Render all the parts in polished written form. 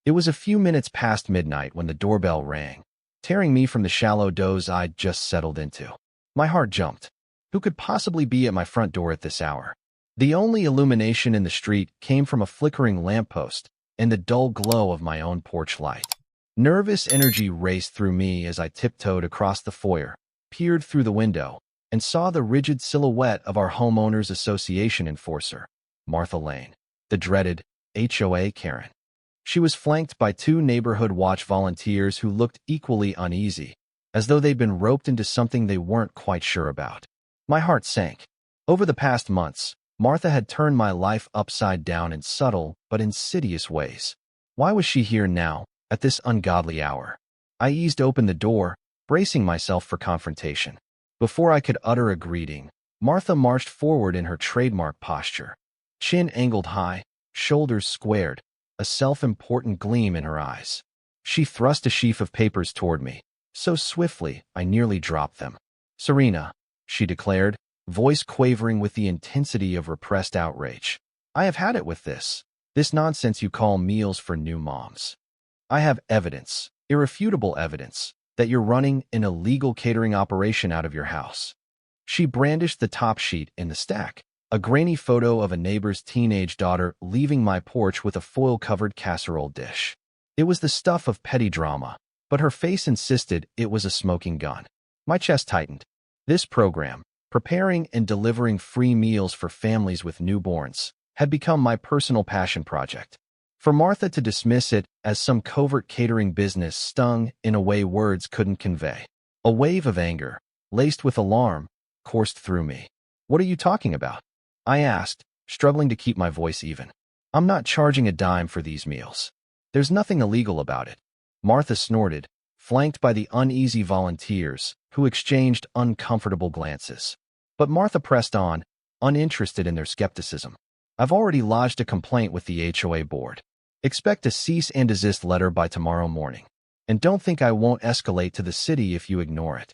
It was a few minutes past midnight when the doorbell rang, tearing me from the shallow doze I'd just settled into. My heart jumped. Who could possibly be at my front door at this hour? The only illumination in the street came from a flickering lamppost and the dull glow of my own porch light. Nervous energy raced through me as I tiptoed across the foyer, peered through the window, and saw the rigid silhouette of our homeowners association enforcer, Martha Lane, the dreaded HOA Karen. She was flanked by two neighborhood watch volunteers who looked equally uneasy, as though they'd been roped into something they weren't quite sure about. My heart sank. Over the past months, Martha had turned my life upside down in subtle but insidious ways. Why was she here now, at this ungodly hour? I eased open the door, bracing myself for confrontation. Before I could utter a greeting, Martha marched forward in her trademark posture. Chin angled high, shoulders squared, a self-important gleam in her eyes. She thrust a sheaf of papers toward me, so swiftly I nearly dropped them. "Serena," she declared, voice quavering with the intensity of repressed outrage. "I have had it with this nonsense you call meals for new moms. I have evidence, irrefutable evidence, that you're running an illegal catering operation out of your house." She brandished the top sheet in the stack, a grainy photo of a neighbor's teenage daughter leaving my porch with a foil-covered casserole dish. It was the stuff of petty drama, but her face insisted it was a smoking gun. My chest tightened. This program, preparing and delivering free meals for families with newborns, had become my personal passion project. For Martha to dismiss it as some covert catering business stung in a way words couldn't convey. A wave of anger, laced with alarm, coursed through me. "What are you talking about?" I asked, struggling to keep my voice even. "I'm not charging a dime for these meals. There's nothing illegal about it." Martha snorted, flanked by the uneasy volunteers, who exchanged uncomfortable glances. But Martha pressed on, uninterested in their skepticism. "I've already lodged a complaint with the HOA board. Expect a cease and desist letter by tomorrow morning. And don't think I won't escalate to the city if you ignore it."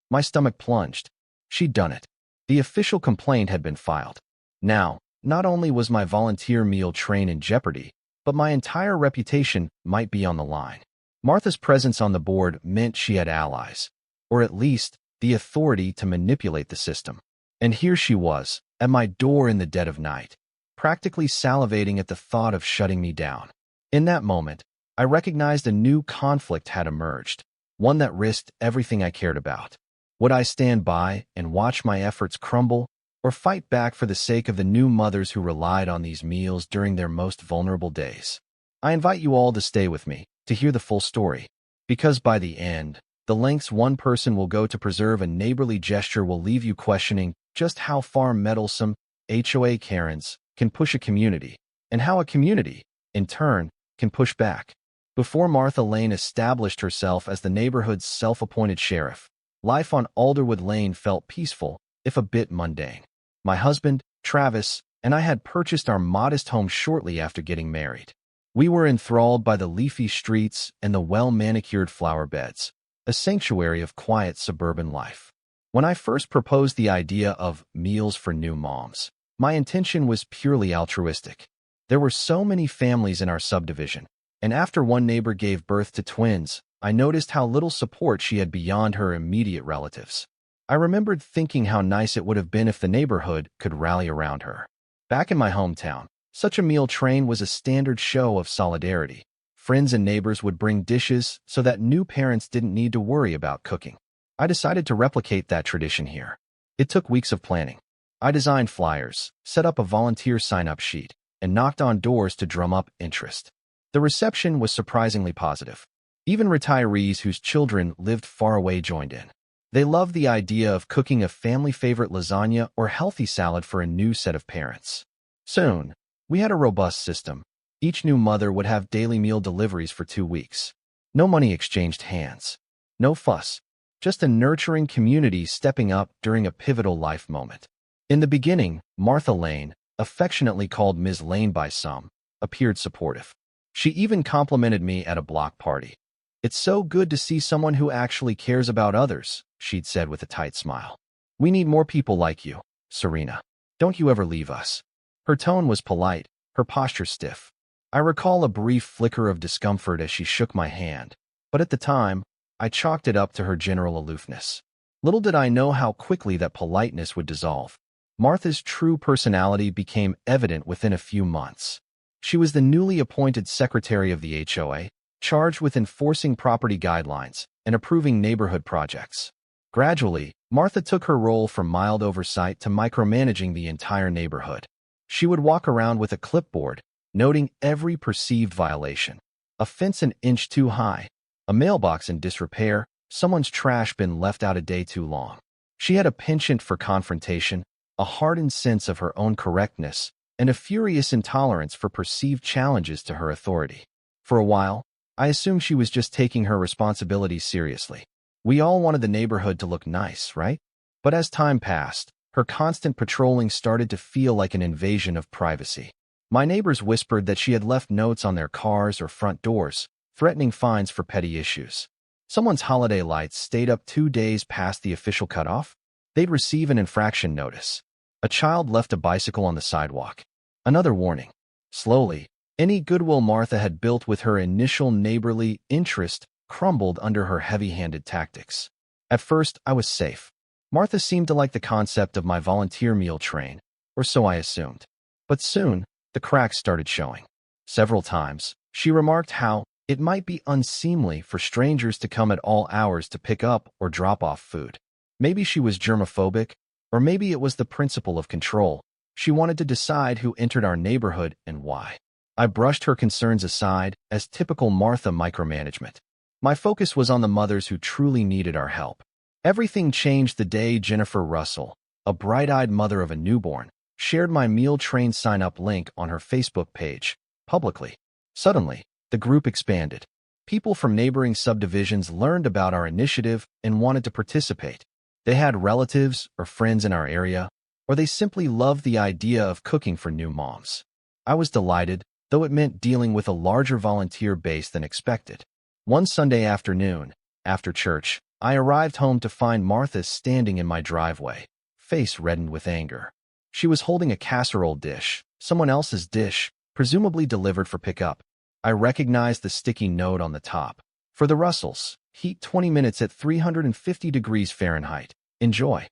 My stomach plunged. She'd done it. The official complaint had been filed. Now, not only was my volunteer meal train in jeopardy, but my entire reputation might be on the line. Martha's presence on the board meant she had allies, or at least the authority to manipulate the system. And here she was, at my door in the dead of night, practically salivating at the thought of shutting me down. In that moment, I recognized a new conflict had emerged, one that risked everything I cared about. Would I stand by and watch my efforts crumble, or fight back for the sake of the new mothers who relied on these meals during their most vulnerable days? I invite you all to stay with me, to hear the full story, because by the end, the lengths one person will go to preserve a neighborly gesture will leave you questioning just how far meddlesome HOA Karens can push a community, and how a community, in turn, can push back. Before Martha Lane established herself as the neighborhood's self-appointed sheriff, life on Alderwood Lane felt peaceful, if a bit mundane. My husband, Travis, and I had purchased our modest home shortly after getting married. We were enthralled by the leafy streets and the well-manicured flower beds, a sanctuary of quiet suburban life. When I first proposed the idea of meals for new moms, my intention was purely altruistic. There were so many families in our subdivision, and after one neighbor gave birth to twins, I noticed how little support she had beyond her immediate relatives. I remembered thinking how nice it would have been if the neighborhood could rally around her. Back in my hometown, such a meal train was a standard show of solidarity. Friends and neighbors would bring dishes so that new parents didn't need to worry about cooking. I decided to replicate that tradition here. It took weeks of planning. I designed flyers, set up a volunteer sign-up sheet, and knocked on doors to drum up interest. The reception was surprisingly positive. Even retirees whose children lived far away joined in. They loved the idea of cooking a family-favorite lasagna or healthy salad for a new set of parents. Soon, we had a robust system. Each new mother would have daily meal deliveries for 2 weeks. No money exchanged hands. No fuss. Just a nurturing community stepping up during a pivotal life moment. In the beginning, Martha Lane, affectionately called Ms. Lane by some, appeared supportive. She even complimented me at a block party. "It's so good to see someone who actually cares about others," she'd said with a tight smile. "We need more people like you, Serena. Don't you ever leave us." Her tone was polite, her posture stiff. I recall a brief flicker of discomfort as she shook my hand, but at the time, I chalked it up to her general aloofness. Little did I know how quickly that politeness would dissolve. Martha's true personality became evident within a few months. She was the newly appointed secretary of the HOA, charged with enforcing property guidelines and approving neighborhood projects. Gradually, Martha took her role from mild oversight to micromanaging the entire neighborhood. She would walk around with a clipboard, noting every perceived violation. A fence an inch too high, a mailbox in disrepair, someone's trash bin left out a day too long. She had a penchant for confrontation, a hardened sense of her own correctness, and a furious intolerance for perceived challenges to her authority. For a while, I assumed she was just taking her responsibilities seriously. We all wanted the neighborhood to look nice, right? But as time passed, her constant patrolling started to feel like an invasion of privacy. My neighbors whispered that she had left notes on their cars or front doors, threatening fines for petty issues. Someone's holiday lights stayed up 2 days past the official cutoff. They'd receive an infraction notice. A child left a bicycle on the sidewalk. Another warning. Slowly, any goodwill Martha had built with her initial neighborly interest crumbled under her heavy-handed tactics. At first, I was safe. Martha seemed to like the concept of my volunteer meal train, or so I assumed. But soon, the cracks started showing. Several times, she remarked how it might be unseemly for strangers to come at all hours to pick up or drop off food. Maybe she was germophobic, or maybe it was the principle of control. She wanted to decide who entered our neighborhood and why. I brushed her concerns aside as typical Martha micromanagement. My focus was on the mothers who truly needed our help. Everything changed the day Jennifer Russell, a bright-eyed mother of a newborn, shared my meal train sign-up link on her Facebook page, publicly. Suddenly, the group expanded. People from neighboring subdivisions learned about our initiative and wanted to participate. They had relatives or friends in our area, or they simply loved the idea of cooking for new moms. I was delighted, though it meant dealing with a larger volunteer base than expected. One Sunday afternoon, after church, I arrived home to find Martha standing in my driveway, face reddened with anger. She was holding a casserole dish, someone else's dish, presumably delivered for pickup. I recognized the sticky note on the top. For the Russells, heat 20 minutes at 350 degrees Fahrenheit. Enjoy.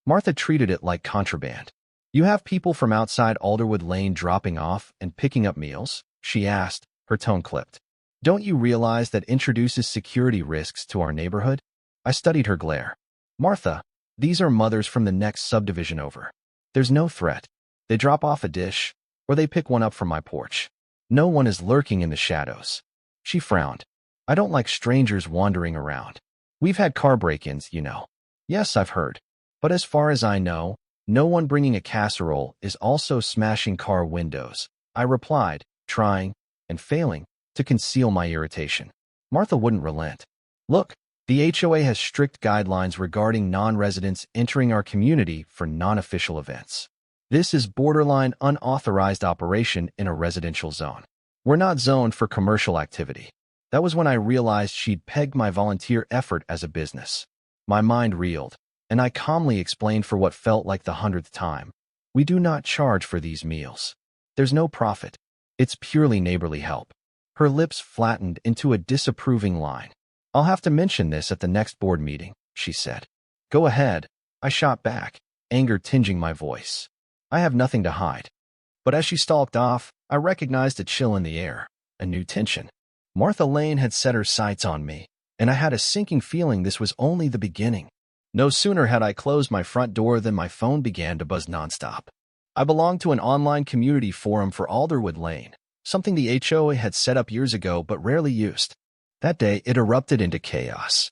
Martha treated it like contraband. You have people from outside Alderwood Lane dropping off and picking up meals? She asked, her tone clipped. Don't you realize that introduces security risks to our neighborhood? I studied her glare. Martha, these are mothers from the next subdivision over. There's no threat. They drop off a dish, or they pick one up from my porch. No one is lurking in the shadows. She frowned. I don't like strangers wandering around. We've had car break-ins, you know. Yes, I've heard. But as far as I know, no one bringing a casserole is also smashing car windows. I replied, trying, and failing, to conceal my irritation. Martha wouldn't relent. Look, the HOA has strict guidelines regarding non-residents entering our community for non-official events. This is borderline unauthorized operation in a residential zone. We're not zoned for commercial activity. That was when I realized she'd pegged my volunteer effort as a business. My mind reeled, and I calmly explained for what felt like the 100th time. We do not charge for these meals. There's no profit. It's purely neighborly help. Her lips flattened into a disapproving line. I'll have to mention this at the next board meeting, she said. Go ahead, I shot back, anger tinging my voice. I have nothing to hide. But as she stalked off, I recognized a chill in the air, a new tension. Martha Lane had set her sights on me, and I had a sinking feeling this was only the beginning. No sooner had I closed my front door than my phone began to buzz nonstop. I belonged to an online community forum for Alderwood Lane, something the HOA had set up years ago but rarely used. That day, it erupted into chaos.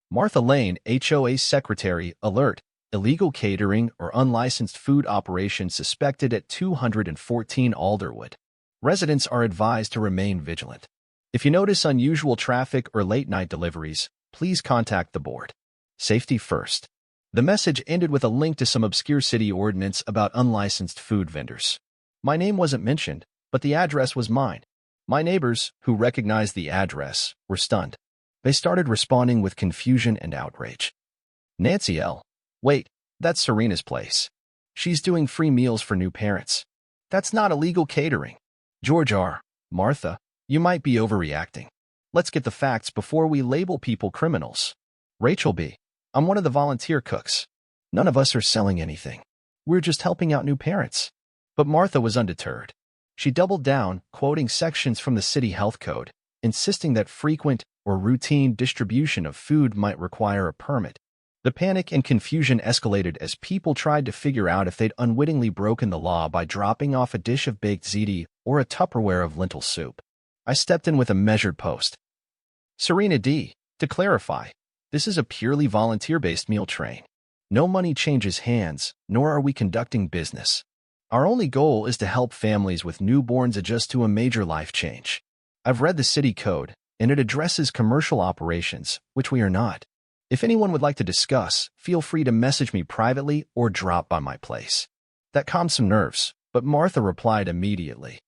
Martha Lane, HOA Secretary, alert, illegal catering or unlicensed food operation suspected at 214 Alderwood. Residents are advised to remain vigilant. If you notice unusual traffic or late-night deliveries, please contact the board. Safety first. The message ended with a link to some obscure city ordinance about unlicensed food vendors. My name wasn't mentioned, but the address was mine. My neighbors, who recognized the address, were stunned. They started responding with confusion and outrage. Nancy L. Wait, that's Serena's place. She's doing free meals for new parents. That's not illegal catering. George R. Martha, you might be overreacting. Let's get the facts before we label people criminals. Rachel B. I'm one of the volunteer cooks. None of us are selling anything. We're just helping out new parents. But Martha was undeterred. She doubled down, quoting sections from the city health code, insisting that frequent or routine distribution of food might require a permit. The panic and confusion escalated as people tried to figure out if they'd unwittingly broken the law by dropping off a dish of baked ziti or a Tupperware of lentil soup. I stepped in with a measured post. Serena D. To clarify, this is a purely volunteer-based meal train. No money changes hands, nor are we conducting business. Our only goal is to help families with newborns adjust to a major life change. I've read the city code, and it addresses commercial operations, which we are not. If anyone would like to discuss, feel free to message me privately or drop by my place. That calmed some nerves, but Martha replied immediately.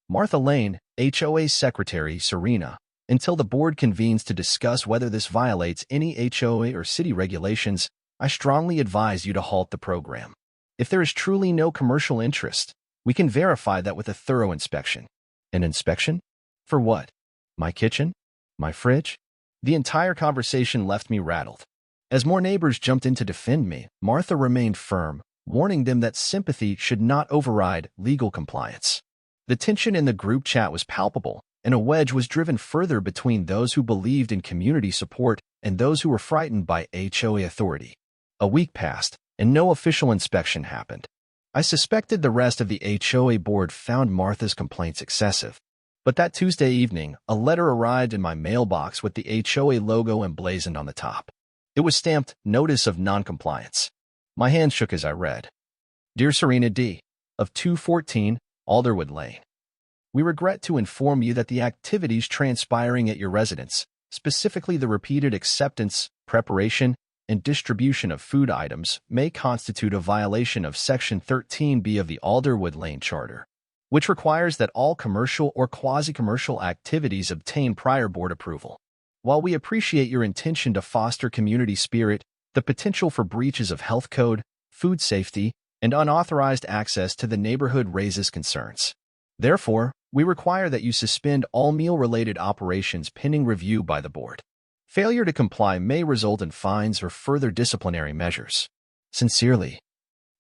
Martha Lane, HOA Secretary, Serena, until the board convenes to discuss whether this violates any HOA or city regulations, I strongly advise you to halt the program. If there is truly no commercial interest, we can verify that with a thorough inspection. An inspection? For what? My kitchen? My fridge? The entire conversation left me rattled. As more neighbors jumped in to defend me, Martha remained firm, warning them that sympathy should not override legal compliance. The tension in the group chat was palpable, and a wedge was driven further between those who believed in community support and those who were frightened by HOA authority. A week passed, and no official inspection happened. I suspected the rest of the HOA board found Martha's complaints excessive. But that Tuesday evening, a letter arrived in my mailbox with the HOA logo emblazoned on the top. It was stamped Notice of Noncompliance. My hand shook as I read. Dear Serena D., of 214 Alderwood Lane. We regret to inform you that the activities transpiring at your residence, specifically the repeated acceptance, preparation, and distribution of food items, may constitute a violation of Section 13B of the Alderwood Lane Charter, which requires that all commercial or quasi-commercial activities obtain prior board approval. While we appreciate your intention to foster community spirit, the potential for breaches of health code, food safety, and unauthorized access to the neighborhood raises concerns. Therefore, we require that you suspend all meal-related operations pending review by the board. Failure to comply may result in fines or further disciplinary measures. Sincerely,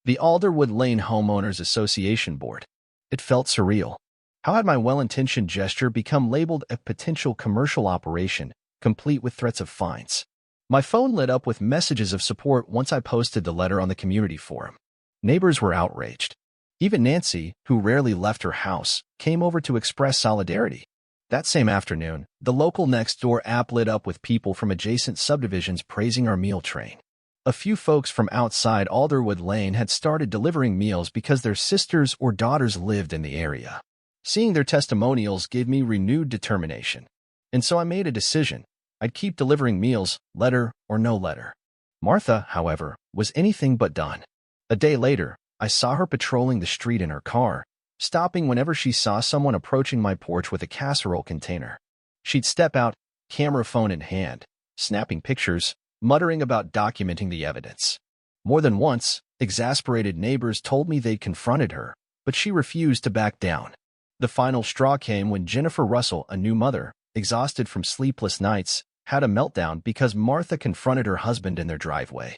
the Alderwood Lane Homeowners Association Board. It felt surreal. How had my well-intentioned gesture become labeled a potential commercial operation, complete with threats of fines? My phone lit up with messages of support once I posted the letter on the community forum. Neighbors were outraged. Even Nancy, who rarely left her house, came over to express solidarity. That same afternoon, the local Nextdoor app lit up with people from adjacent subdivisions praising our meal train. A few folks from outside Alderwood Lane had started delivering meals because their sisters or daughters lived in the area. Seeing their testimonials gave me renewed determination. And so I made a decision. I'd keep delivering meals, letter or no letter. Martha, however, was anything but done. A day later, I saw her patrolling the street in her car, stopping whenever she saw someone approaching my porch with a casserole container. She'd step out, camera phone in hand, snapping pictures, muttering about documenting the evidence. More than once, exasperated neighbors told me they'd confronted her, but she refused to back down. The final straw came when Jennifer Russell, a new mother, exhausted from sleepless nights, had a meltdown because Martha confronted her husband in their driveway.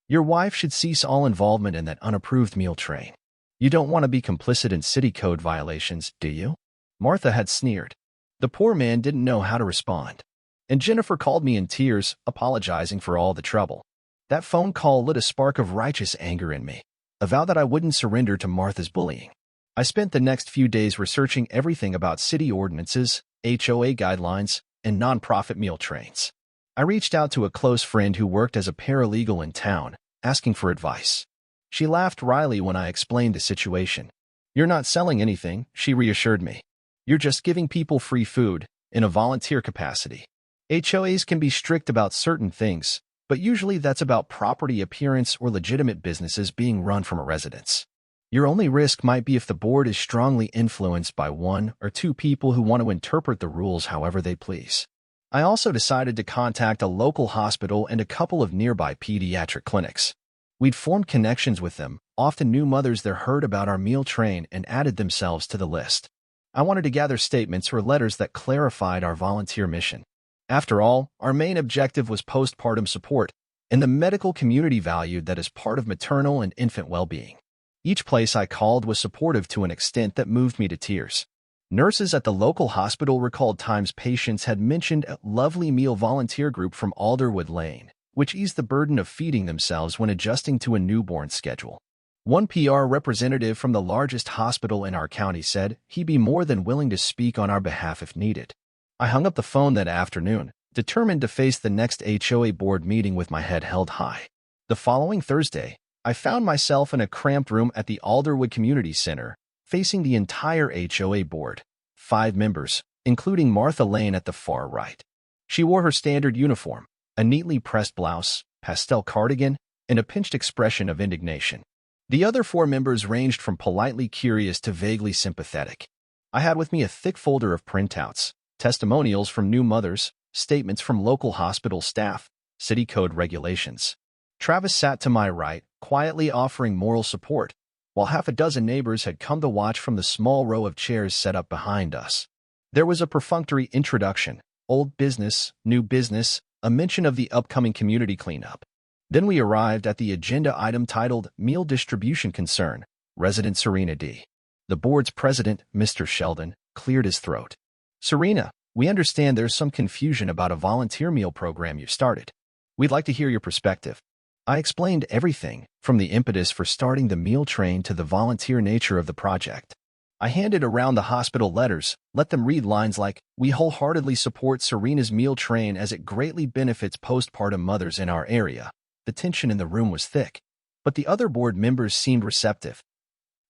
Your wife should cease all involvement in that unapproved meal train. You don't want to be complicit in city code violations, do you? Martha had sneered. The poor man didn't know how to respond. And Jennifer called me in tears, apologizing for all the trouble. That phone call lit a spark of righteous anger in me, a vow that I wouldn't surrender to Martha's bullying. I spent the next few days researching everything about city ordinances, HOA guidelines, and nonprofit meal trains. I reached out to a close friend who worked as a paralegal in town, asking for advice. She laughed wryly when I explained the situation. You're not selling anything, she reassured me. You're just giving people free food, in a volunteer capacity. HOAs can be strict about certain things, but usually that's about property appearance or legitimate businesses being run from a residence. Your only risk might be if the board is strongly influenced by one or two people who want to interpret the rules however they please. I also decided to contact a local hospital and a couple of nearby pediatric clinics. We'd formed connections with them, often new mothers there heard about our meal train and added themselves to the list. I wanted to gather statements or letters that clarified our volunteer mission. After all, our main objective was postpartum support, and the medical community valued that as part of maternal and infant well-being. Each place I called was supportive to an extent that moved me to tears. Nurses at the local hospital recalled times patients had mentioned a lovely meal volunteer group from Alderwood Lane, which eased the burden of feeding themselves when adjusting to a newborn schedule. One PR representative from the largest hospital in our county said he'd be more than willing to speak on our behalf if needed. I hung up the phone that afternoon, determined to face the next HOA board meeting with my head held high. The following Thursday, I found myself in a cramped room at the Alderwood Community Center, facing the entire HOA board, 5 members, including Martha Lane at the far right. She wore her standard uniform, a neatly pressed blouse, pastel cardigan, and a pinched expression of indignation. The other 4 members ranged from politely curious to vaguely sympathetic. I had with me a thick folder of printouts, testimonials from new mothers, statements from local hospital staff, city code regulations. Travis sat to my right, quietly offering moral support, while half a dozen neighbors had come to watch from the small row of chairs set up behind us. There was a perfunctory introduction, old business, new business, a mention of the upcoming community cleanup. Then we arrived at the agenda item titled Meal Distribution Concern, Resident Serena D. The board's president, Mr. Sheldon, cleared his throat. Serena, we understand there's some confusion about a volunteer meal program you've started. We'd like to hear your perspective. I explained everything, from the impetus for starting the meal train to the volunteer nature of the project. I handed around the hospital letters, let them read lines like, "We wholeheartedly support Serena's meal train as it greatly benefits postpartum mothers in our area." The tension in the room was thick, but the other board members seemed receptive,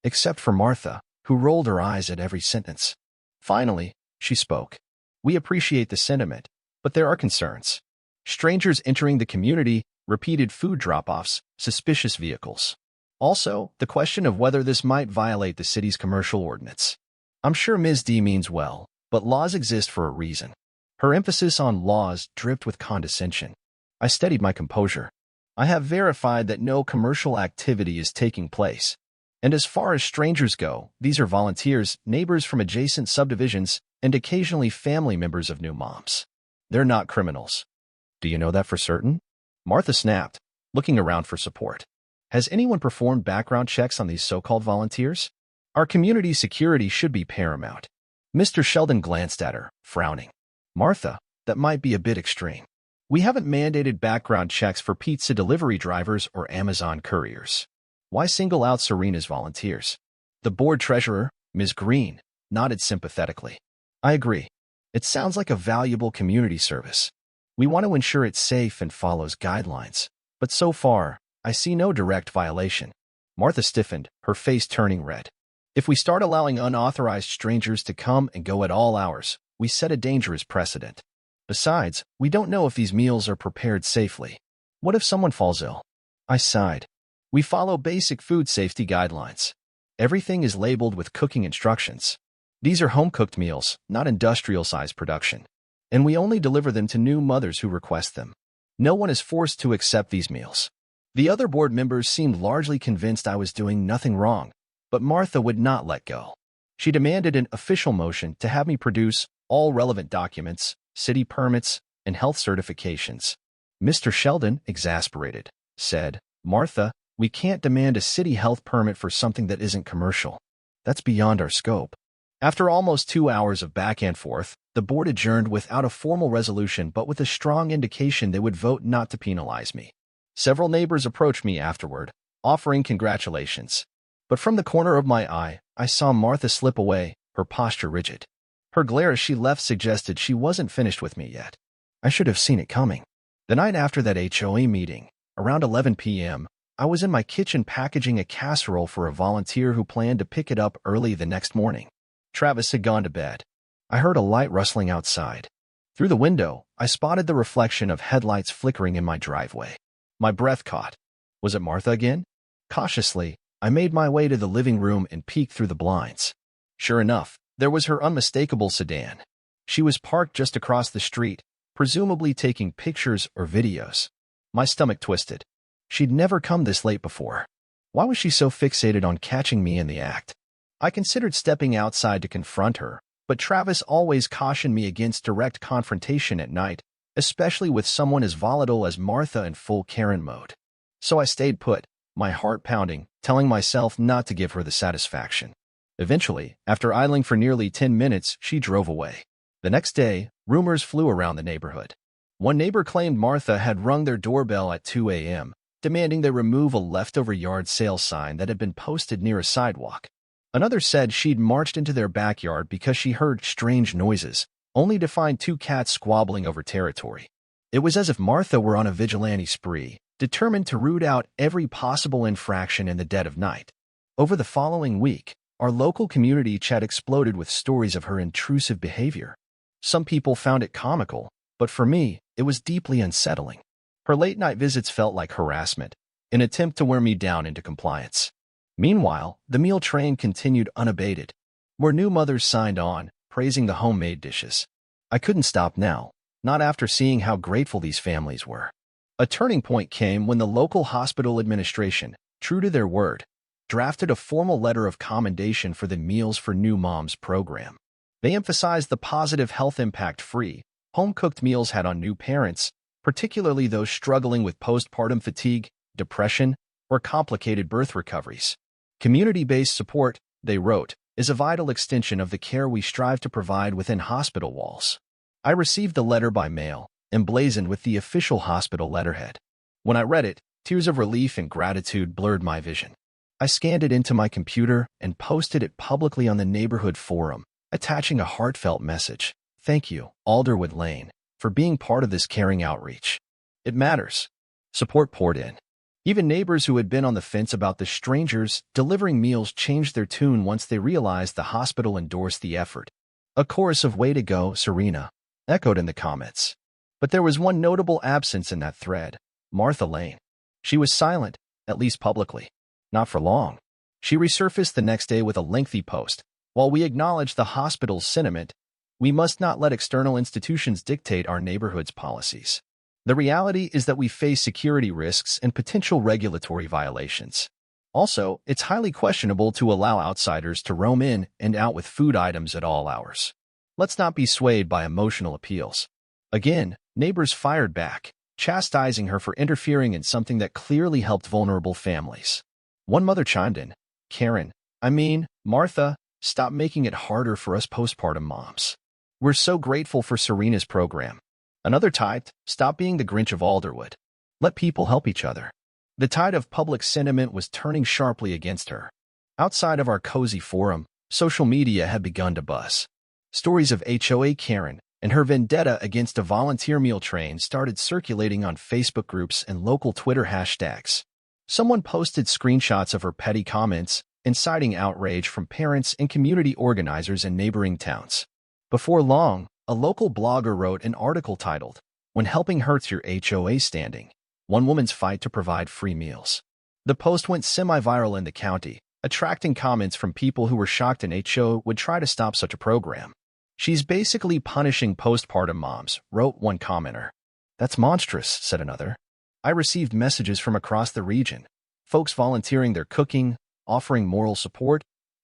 except for Martha, who rolled her eyes at every sentence. Finally, she spoke. "We appreciate the sentiment, but there are concerns. Strangers entering the community, repeated food drop-offs, suspicious vehicles. Also, the question of whether this might violate the city's commercial ordinance. I'm sure Ms. D means well, but laws exist for a reason." Her emphasis on laws dripped with condescension. I steadied my composure. I have verified that no commercial activity is taking place. And as far as strangers go, these are volunteers, neighbors from adjacent subdivisions, and occasionally family members of new moms. They're not criminals. Do you know that for certain? Martha snapped, looking around for support. Has anyone performed background checks on these so-called volunteers? Our community security should be paramount. Mr. Sheldon glanced at her, frowning. Martha, that might be a bit extreme. We haven't mandated background checks for pizza delivery drivers or Amazon couriers. Why single out Serena's volunteers? The board treasurer, Ms. Green, nodded sympathetically. I agree. It sounds like a valuable community service. We want to ensure it's safe and follows guidelines. But so far, I see no direct violation. Martha stiffened, her face turning red. If we start allowing unauthorized strangers to come and go at all hours, we set a dangerous precedent. Besides, we don't know if these meals are prepared safely. What if someone falls ill? I sighed. We follow basic food safety guidelines. Everything is labeled with cooking instructions. These are home-cooked meals, not industrial-sized production. And we only deliver them to new mothers who request them. No one is forced to accept these meals. The other board members seemed largely convinced I was doing nothing wrong, but Martha would not let go. She demanded an official motion to have me produce all relevant documents, city permits, and health certifications. Mr. Sheldon, exasperated, said, Martha, we can't demand a city health permit for something that isn't commercial. That's beyond our scope. After almost 2 hours of back and forth, the board adjourned without a formal resolution but with a strong indication they would vote not to penalize me. Several neighbors approached me afterward, offering congratulations. But from the corner of my eye, I saw Martha slip away, her posture rigid. Her glare as she left suggested she wasn't finished with me yet. I should have seen it coming. The night after that HOA meeting, around 11 p.m., I was in my kitchen packaging a casserole for a volunteer who planned to pick it up early the next morning. Travis had gone to bed. I heard a light rustling outside. Through the window, I spotted the reflection of headlights flickering in my driveway. My breath caught. Was it Martha again? Cautiously, I made my way to the living room and peeked through the blinds. Sure enough, there was her unmistakable sedan. She was parked just across the street, presumably taking pictures or videos. My stomach twisted. She'd never come this late before. Why was she so fixated on catching me in the act? I considered stepping outside to confront her, but Travis always cautioned me against direct confrontation at night, especially with someone as volatile as Martha in full Karen mode. So I stayed put, my heart pounding, telling myself not to give her the satisfaction. Eventually, after idling for nearly 10 minutes, she drove away. The next day, rumors flew around the neighborhood. One neighbor claimed Martha had rung their doorbell at 2 a.m., demanding they remove a leftover yard sale sign that had been posted near a sidewalk. Another said she'd marched into their backyard because she heard strange noises, only to find two cats squabbling over territory. It was as if Martha were on a vigilante spree, determined to root out every possible infraction in the dead of night. Over the following week, our local community chat exploded with stories of her intrusive behavior. Some people found it comical, but for me, it was deeply unsettling. Her late-night visits felt like harassment, an attempt to wear me down into compliance. Meanwhile, the meal train continued unabated. More new mothers signed on, praising the homemade dishes. I couldn't stop now, not after seeing how grateful these families were. A turning point came when the local hospital administration, true to their word, drafted a formal letter of commendation for the Meals for New Moms program. They emphasized the positive health impact free, home-cooked meals had on new parents, particularly those struggling with postpartum fatigue, depression, or complicated birth recoveries. Community-based support, they wrote, is a vital extension of the care we strive to provide within hospital walls. I received the letter by mail, emblazoned with the official hospital letterhead. When I read it, tears of relief and gratitude blurred my vision. I scanned it into my computer and posted it publicly on the neighborhood forum, attaching a heartfelt message. Thank you, Alderwood Lane, for being part of this caring outreach. It matters. Support poured in. Even neighbors who had been on the fence about the strangers delivering meals changed their tune once they realized the hospital endorsed the effort. A chorus of "Way to go, Serena," echoed in the comments. But there was one notable absence in that thread: Martha Lane. She was silent, at least publicly. Not for long. She resurfaced the next day with a lengthy post. While we acknowledge the hospital's sentiment, we must not let external institutions dictate our neighborhood's policies. The reality is that we face security risks and potential regulatory violations. Also, it's highly questionable to allow outsiders to roam in and out with food items at all hours. Let's not be swayed by emotional appeals. Again, neighbors fired back, chastising her for interfering in something that clearly helped vulnerable families. One mother chimed in, Martha, stop making it harder for us postpartum moms. We're so grateful for Serena's program. Another typed, stop being the Grinch of Alderwood. Let people help each other. The tide of public sentiment was turning sharply against her. Outside of our cozy forum, social media had begun to buzz. Stories of HOA Karen and her vendetta against a volunteer meal train started circulating on Facebook groups and local Twitter hashtags. Someone posted screenshots of her petty comments, inciting outrage from parents and community organizers in neighboring towns. Before long, a local blogger wrote an article titled, "When Helping Hurts Your HOA Standing, One Woman's Fight to Provide Free Meals." The post went semi-viral in the county, attracting comments from people who were shocked an HOA would try to stop such a program. "She's basically punishing postpartum moms," wrote one commenter. "That's monstrous," said another. I received messages from across the region, folks volunteering their cooking, offering moral support,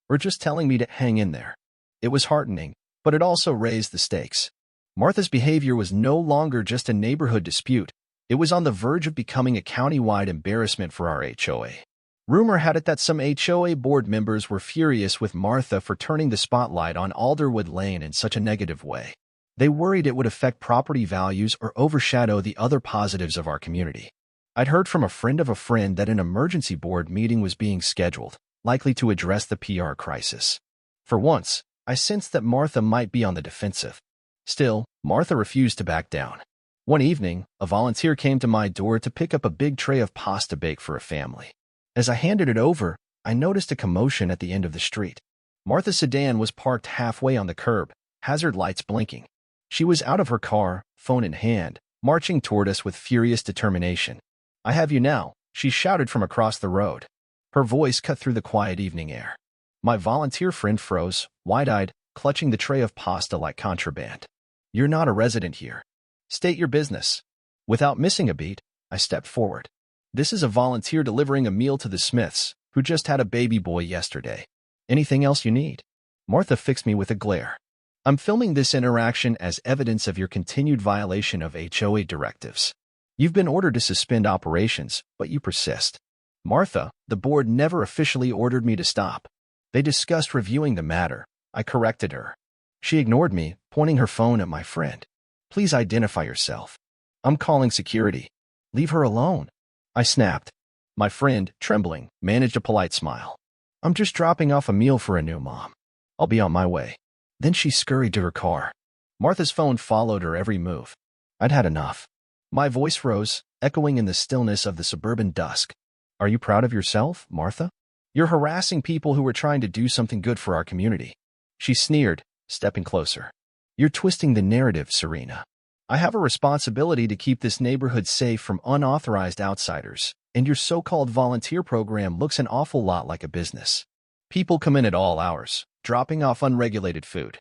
or just telling me to hang in there. It was heartening, but it also raised the stakes. Martha's behavior was no longer just a neighborhood dispute. It was on the verge of becoming a county-wide embarrassment for our HOA. Rumor had it that some HOA board members were furious with Martha for turning the spotlight on Alderwood Lane in such a negative way. They worried it would affect property values or overshadow the other positives of our community. I'd heard from a friend of a friend that an emergency board meeting was being scheduled, likely to address the PR crisis. For once, I sensed that Martha might be on the defensive. Still, Martha refused to back down. One evening, a volunteer came to my door to pick up a big tray of pasta bake for a family. As I handed it over, I noticed a commotion at the end of the street. Martha's sedan was parked halfway on the curb, hazard lights blinking. She was out of her car, phone in hand, marching toward us with furious determination. "I have you now," she shouted from across the road. Her voice cut through the quiet evening air. My volunteer friend froze, wide-eyed, clutching the tray of pasta like contraband. "You're not a resident here. State your business." Without missing a beat, I stepped forward. "This is a volunteer delivering a meal to the Smiths, who just had a baby boy yesterday. Anything else you need? Martha fixed me with a glare. I'm filming this interaction as evidence of your continued violation of HOA directives. You've been ordered to suspend operations, but you persist. Martha, the board never officially ordered me to stop. They discussed reviewing the matter. I corrected her. She ignored me, pointing her phone at my friend. Please identify yourself. I'm calling security. Leave her alone. I snapped. My friend, trembling, managed a polite smile. I'm just dropping off a meal for a new mom. I'll be on my way. Then she scurried to her car. Martha's phone followed her every move. I'd had enough. My voice rose, echoing in the stillness of the suburban dusk. Are you proud of yourself, Martha? You're harassing people who are trying to do something good for our community. She sneered, stepping closer. You're twisting the narrative, Serena. I have a responsibility to keep this neighborhood safe from unauthorized outsiders, and your so-called volunteer program looks an awful lot like a business. People come in at all hours, dropping off unregulated food.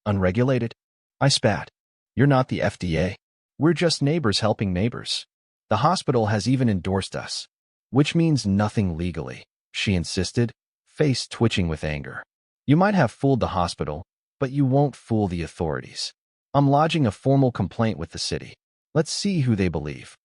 Unregulated? I spat. You're not the FDA. We're just neighbors helping neighbors. The hospital has even endorsed us. Which means nothing legally, she insisted, face twitching with anger. You might have fooled the hospital, but you won't fool the authorities. I'm lodging a formal complaint with the city. Let's see who they believe.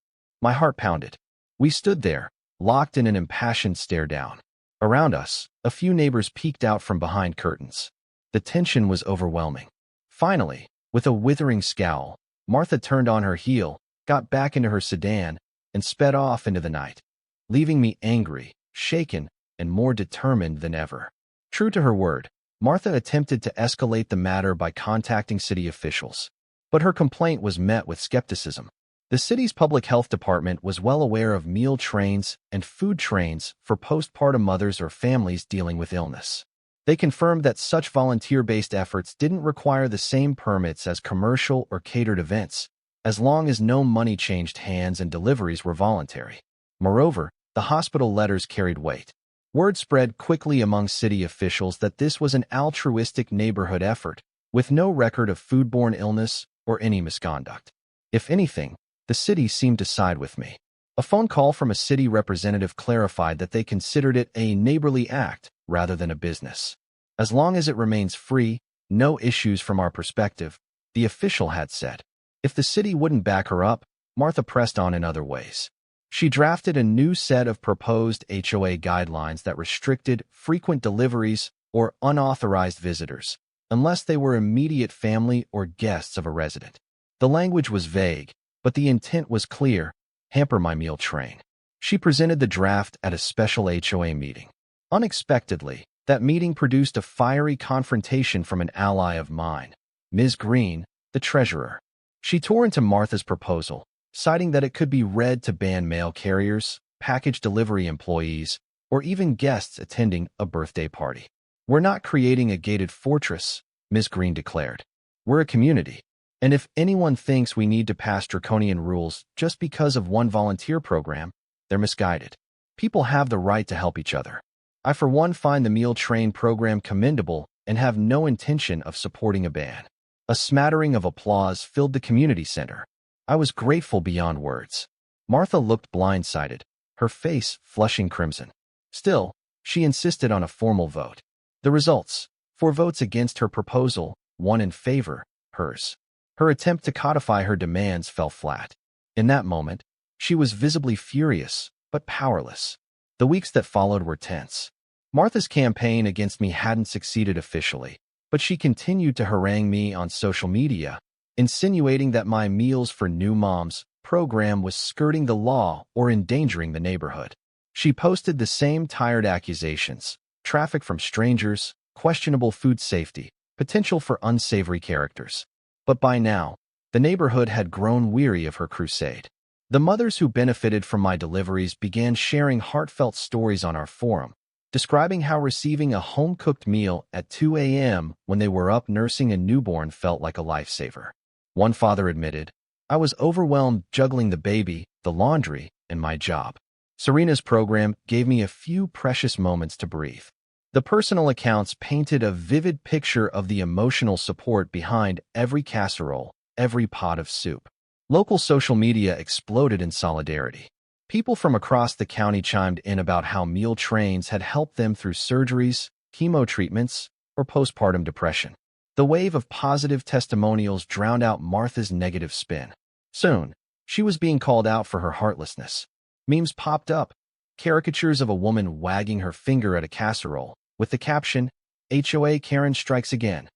My heart pounded. We stood there, locked in an impassioned stare down. Around us, a few neighbors peeked out from behind curtains. The tension was overwhelming. Finally, with a withering scowl, Martha turned on her heel, got back into her sedan, and sped off into the night, leaving me angry, shaken, and more determined than ever. True to her word, Martha attempted to escalate the matter by contacting city officials. But her complaint was met with skepticism. The city's public health department was well aware of meal trains and food trains for postpartum mothers or families dealing with illness. They confirmed that such volunteer-based efforts didn't require the same permits as commercial or catered events, as long as no money changed hands and deliveries were voluntary. Moreover, the hospital letters carried weight. Word spread quickly among city officials that this was an altruistic neighborhood effort, with no record of foodborne illness or any misconduct. If anything, the city seemed to side with me. A phone call from a city representative clarified that they considered it a neighborly act rather than a business. As long as it remains free, no issues from our perspective, the official had said. If the city wouldn't back her up, Martha pressed on in other ways. She drafted a new set of proposed HOA guidelines that restricted frequent deliveries or unauthorized visitors, unless they were immediate family or guests of a resident. The language was vague, but the intent was clear: hamper my meal train. She presented the draft at a special HOA meeting. Unexpectedly, that meeting produced a fiery confrontation from an ally of mine, Ms. Green, the treasurer. She tore into Martha's proposal, citing that it could be read to ban mail carriers, package delivery employees, or even guests attending a birthday party. We're not creating a gated fortress, Ms. Green declared. We're a community. And if anyone thinks we need to pass draconian rules just because of one volunteer program, they're misguided. People have the right to help each other. I, for one, find the meal train program commendable and have no intention of supporting a ban. A smattering of applause filled the community center. I was grateful beyond words. Martha looked blindsided, her face flushing crimson. Still, she insisted on a formal vote. The results: 4 votes against her proposal, 1 in favor, hers. Her attempt to codify her demands fell flat. In that moment, she was visibly furious, but powerless. The weeks that followed were tense. Martha's campaign against me hadn't succeeded officially, but she continued to harangue me on social media, insinuating that my Meals for New Moms program was skirting the law or endangering the neighborhood. She posted the same tired accusations: traffic from strangers, questionable food safety, potential for unsavory characters. But by now, the neighborhood had grown weary of her crusade. The mothers who benefited from my deliveries began sharing heartfelt stories on our forum, describing how receiving a home-cooked meal at 2 a.m. when they were up nursing a newborn felt like a lifesaver. One father admitted, "I was overwhelmed juggling the baby, the laundry, and my job. Serena's program gave me a few precious moments to breathe." The personal accounts painted a vivid picture of the emotional support behind every casserole, every pot of soup. Local social media exploded in solidarity. People from across the county chimed in about how meal trains had helped them through surgeries, chemo treatments, or postpartum depression. The wave of positive testimonials drowned out Martha's negative spin. Soon, she was being called out for her heartlessness. Memes popped up, caricatures of a woman wagging her finger at a casserole, with the caption, "HOA Karen strikes again."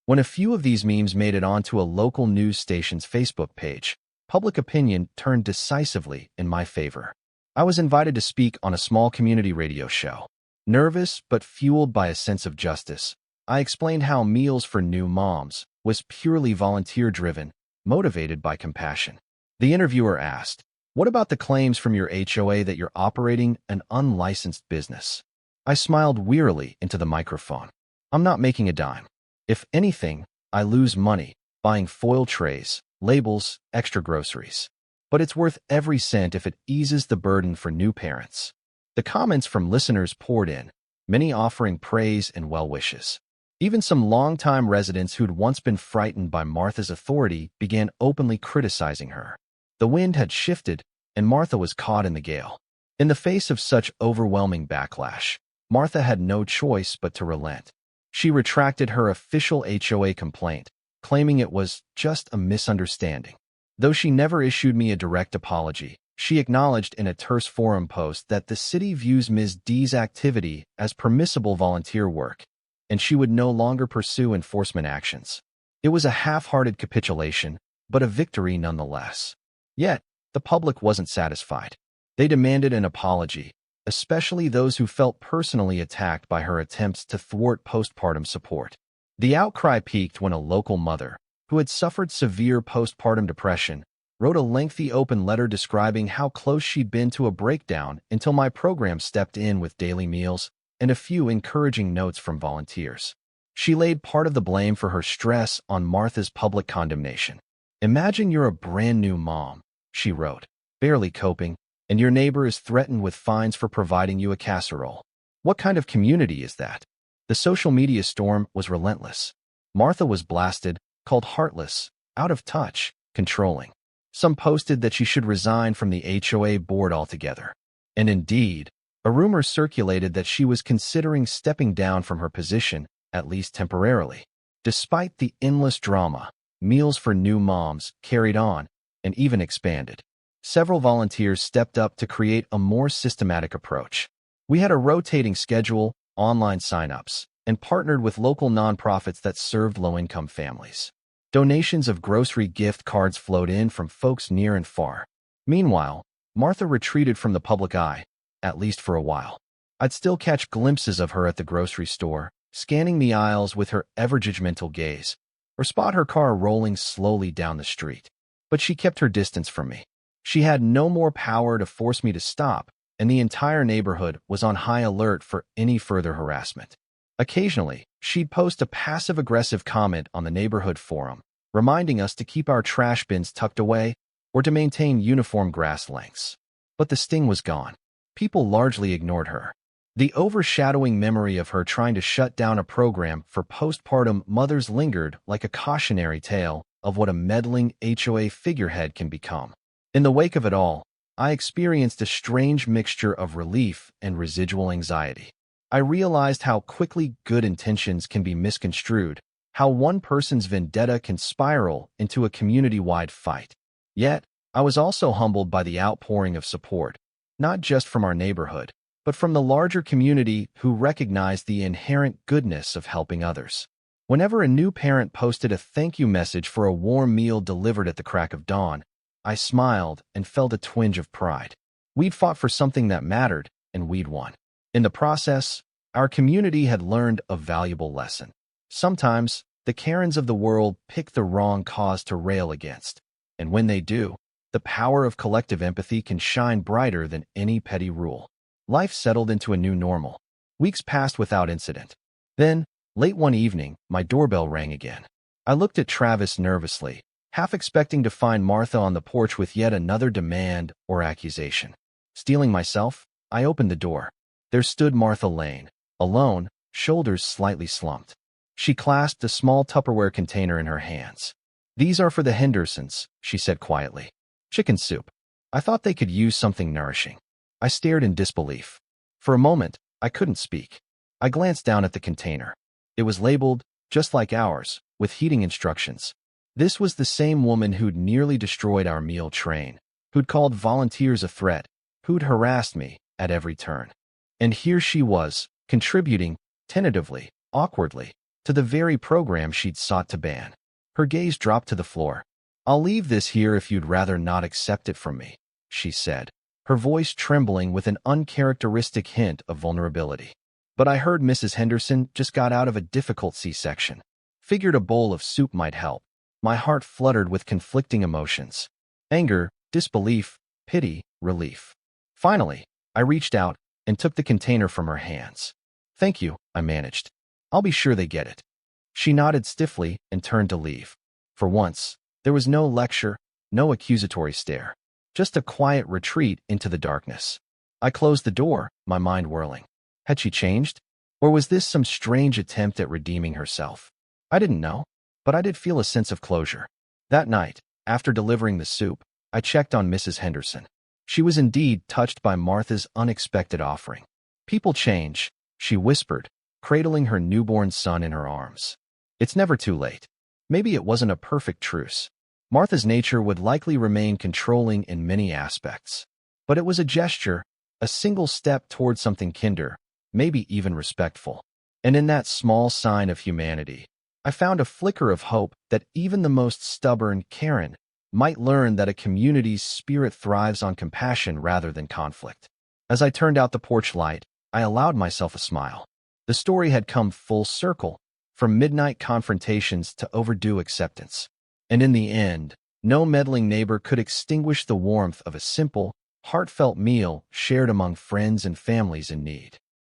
When a few of these memes made it onto a local news station's Facebook page, public opinion turned decisively in my favor. I was invited to speak on a small community radio show. Nervous but fueled by a sense of justice, I explained how Meals for New Moms was purely volunteer-driven, motivated by compassion. The interviewer asked, "What about the claims from your HOA that you're operating an unlicensed business?" I smiled wearily into the microphone. "I'm not making a dime. If anything, I lose money buying foil trays, labels, extra groceries. But it's worth every cent if it eases the burden for new parents." The comments from listeners poured in, many offering praise and well wishes. Even some longtime residents who'd once been frightened by Martha's authority began openly criticizing her. The wind had shifted, and Martha was caught in the gale. In the face of such overwhelming backlash, Martha had no choice but to relent. She retracted her official HOA complaint, claiming it was just a misunderstanding. Though she never issued me a direct apology, she acknowledged in a terse forum post that the city views Ms. D's activity as permissible volunteer work, and she would no longer pursue enforcement actions. It was a half-hearted capitulation, but a victory nonetheless. Yet, the public wasn't satisfied. They demanded an apology, especially those who felt personally attacked by her attempts to thwart postpartum support. The outcry peaked when a local mother, who had suffered severe postpartum depression, wrote a lengthy open letter describing how close she'd been to a breakdown until my program stepped in with daily meals and a few encouraging notes from volunteers. She laid part of the blame for her stress on Martha's public condemnation. "Imagine you're a brand new mom," she wrote, "barely coping, and your neighbor is threatened with fines for providing you a casserole. What kind of community is that?" The social media storm was relentless. Martha was blasted, called heartless, out of touch, controlling. Some posted that she should resign from the HOA board altogether. And indeed, a rumor circulated that she was considering stepping down from her position, at least temporarily. Despite the endless drama, Meals for New Moms carried on and even expanded. Several volunteers stepped up to create a more systematic approach. We had a rotating schedule, online sign-ups, and partnered with local nonprofits that served low-income families. Donations of grocery gift cards flowed in from folks near and far. Meanwhile, Martha retreated from the public eye, at least for a while. I'd still catch glimpses of her at the grocery store, scanning the aisles with her ever-judgmental gaze, or spot her car rolling slowly down the street. But she kept her distance from me. She had no more power to force me to stop, and the entire neighborhood was on high alert for any further harassment. Occasionally, she'd post a passive-aggressive comment on the neighborhood forum, reminding us to keep our trash bins tucked away or to maintain uniform grass lengths. But the sting was gone. People largely ignored her. The overshadowing memory of her trying to shut down a program for postpartum mothers lingered like a cautionary tale of what a meddling HOA figurehead can become. In the wake of it all, I experienced a strange mixture of relief and residual anxiety. I realized how quickly good intentions can be misconstrued, how one person's vendetta can spiral into a community-wide fight. Yet, I was also humbled by the outpouring of support, not just from our neighborhood, but from the larger community who recognized the inherent goodness of helping others. Whenever a new parent posted a thank you message for a warm meal delivered at the crack of dawn, I smiled and felt a twinge of pride. We'd fought for something that mattered, and we'd won. In the process, our community had learned a valuable lesson. Sometimes, the Karens of the world pick the wrong cause to rail against, and when they do, the power of collective empathy can shine brighter than any petty rule. Life settled into a new normal. Weeks passed without incident. Then, late one evening, my doorbell rang again. I looked at Travis nervously, half expecting to find Martha on the porch with yet another demand or accusation. Steeling myself, I opened the door. There stood Martha Lane, alone, shoulders slightly slumped. She clasped a small Tupperware container in her hands. "These are for the Hendersons," she said quietly. "Chicken soup. I thought they could use something nourishing." I stared in disbelief. For a moment, I couldn't speak. I glanced down at the container. It was labeled, just like ours, with heating instructions. This was the same woman who'd nearly destroyed our meal train, who'd called volunteers a threat, who'd harassed me at every turn. And here she was, contributing, tentatively, awkwardly, to the very program she'd sought to ban. Her gaze dropped to the floor. "I'll leave this here if you'd rather not accept it from me," she said, her voice trembling with an uncharacteristic hint of vulnerability. "But I heard Mrs. Henderson just got out of a difficult C-section. Figured a bowl of soup might help." My heart fluttered with conflicting emotions. Anger, disbelief, pity, relief. Finally, I reached out and took the container from her hands. "Thank you," I managed. "I'll be sure they get it." She nodded stiffly and turned to leave. For once, there was no lecture, no accusatory stare, just a quiet retreat into the darkness. I closed the door, my mind whirling. Had she changed? Or was this some strange attempt at redeeming herself? I didn't know, but I did feel a sense of closure. That night, after delivering the soup, I checked on Mrs. Henderson. She was indeed touched by Martha's unexpected offering. "People change," she whispered, cradling her newborn son in her arms. "It's never too late." Maybe it wasn't a perfect truce. Martha's nature would likely remain controlling in many aspects. But it was a gesture, a single step toward something kinder, maybe even respectful. And in that small sign of humanity, I found a flicker of hope that even the most stubborn Karen might learn that a community's spirit thrives on compassion rather than conflict. As I turned out the porch light, I allowed myself a smile. The story had come full circle, from midnight confrontations to overdue acceptance. And in the end, no meddling neighbor could extinguish the warmth of a simple, heartfelt meal shared among friends and families in need.